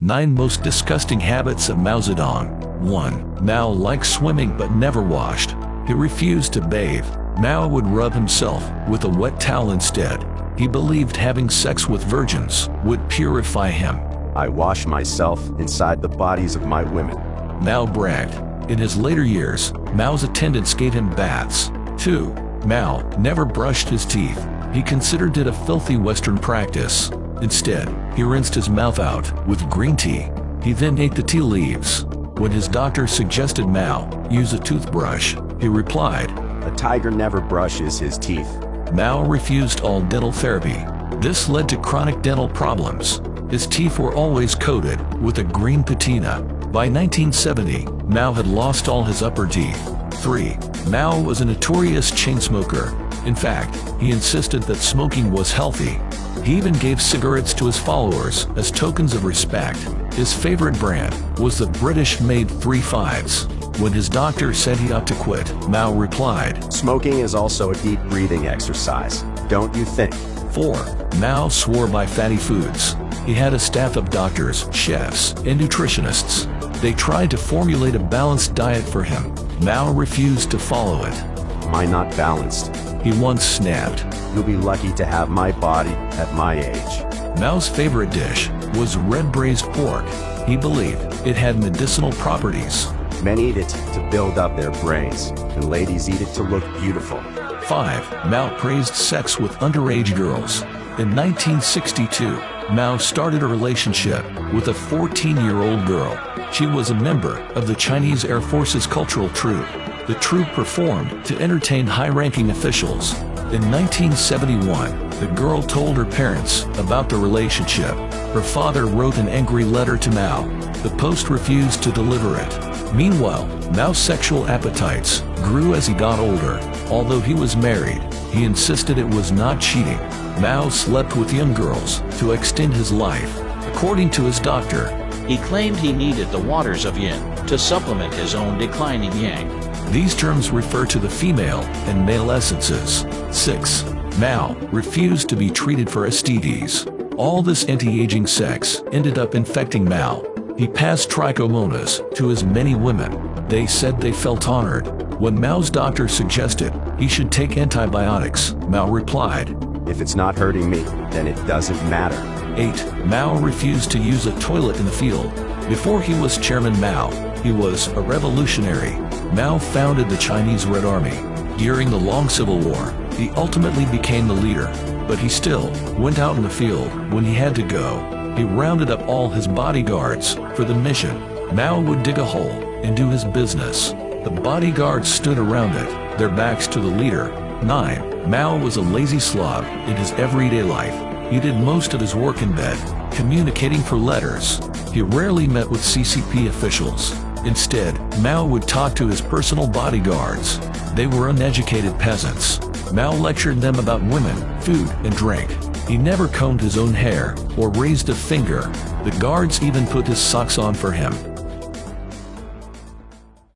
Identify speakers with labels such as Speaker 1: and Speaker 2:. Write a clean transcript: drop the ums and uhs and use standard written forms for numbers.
Speaker 1: 9 Most Disgusting Habits of Mao Zedong. 1. Mao liked swimming but never washed. He refused to bathe. Mao would rub himself with a wet towel instead. He believed having sex with virgins would purify him.
Speaker 2: I wash myself inside the bodies of my women.
Speaker 1: Mao bragged. In his later years, Mao's attendants gave him baths. 2. Mao never brushed his teeth. He considered it a filthy Western practice. Instead, he rinsed his mouth out with green tea. He then ate the tea leaves. When his doctor suggested Mao use a toothbrush, he replied,
Speaker 2: "A tiger never brushes his teeth."
Speaker 1: Mao refused all dental therapy. This led to chronic dental problems. His teeth were always coated with a green patina. By 1970, Mao had lost all his upper teeth. 3. Mao was a notorious chain smoker. In fact, he insisted that smoking was healthy. He even gave cigarettes to his followers as tokens of respect. His favorite brand was the British-made 3-5s. When his doctor said he ought to quit, Mao replied,
Speaker 2: "Smoking is also a deep breathing exercise, don't you think?"
Speaker 1: 4. Mao swore by fatty foods. He had a staff of doctors, chefs, and nutritionists. They tried to formulate a balanced diet for him. Mao refused to follow it.
Speaker 2: "Am I not balanced?"
Speaker 1: He once snapped.
Speaker 2: "You'll be lucky to have my body at my age."
Speaker 1: Mao's favorite dish was red braised pork. He believed it had medicinal properties.
Speaker 2: "Men eat it to build up their brains, and ladies eat it to look beautiful."
Speaker 1: 5. Mao praised sex with underage girls. In 1962, Mao started a relationship with a 14-year-old girl. She was a member of the Chinese Air Force's cultural troupe. The troupe performed to entertain high-ranking officials. In 1971, the girl told her parents about the relationship. Her father wrote an angry letter to Mao. The post refused to deliver it. Meanwhile, Mao's sexual appetites grew as he got older. Although he was married, he insisted it was not cheating. Mao slept with young girls to extend his life. According to his doctor,
Speaker 3: he claimed he needed the waters of yin to supplement his own declining yang.
Speaker 1: These terms refer to the female and male essences. 6. Mao refused to be treated for STDs. All this anti-aging sex ended up infecting Mao. He passed trichomonas to as many women. They said they felt honored. When Mao's doctor suggested he should take antibiotics, Mao replied,
Speaker 2: "If it's not hurting me, then it doesn't matter."
Speaker 1: 8. Mao refused to use a toilet in the field. Before he was Chairman Mao, he was a revolutionary. Mao founded the Chinese Red Army. During the long Civil War, he ultimately became the leader, but he still went out in the field when he had to go. He rounded up all his bodyguards for the mission. Mao would dig a hole and do his business. The bodyguards stood around it, their backs to the leader. 9. Mao was a lazy slob in his everyday life. He did most of his work in bed, communicating for letters. He rarely met with CCP officials. Instead, Mao would talk to his personal bodyguards. They were uneducated peasants. Mao lectured them about women, food, and drink. He never combed his own hair or raised a finger. The guards even put his socks on for him.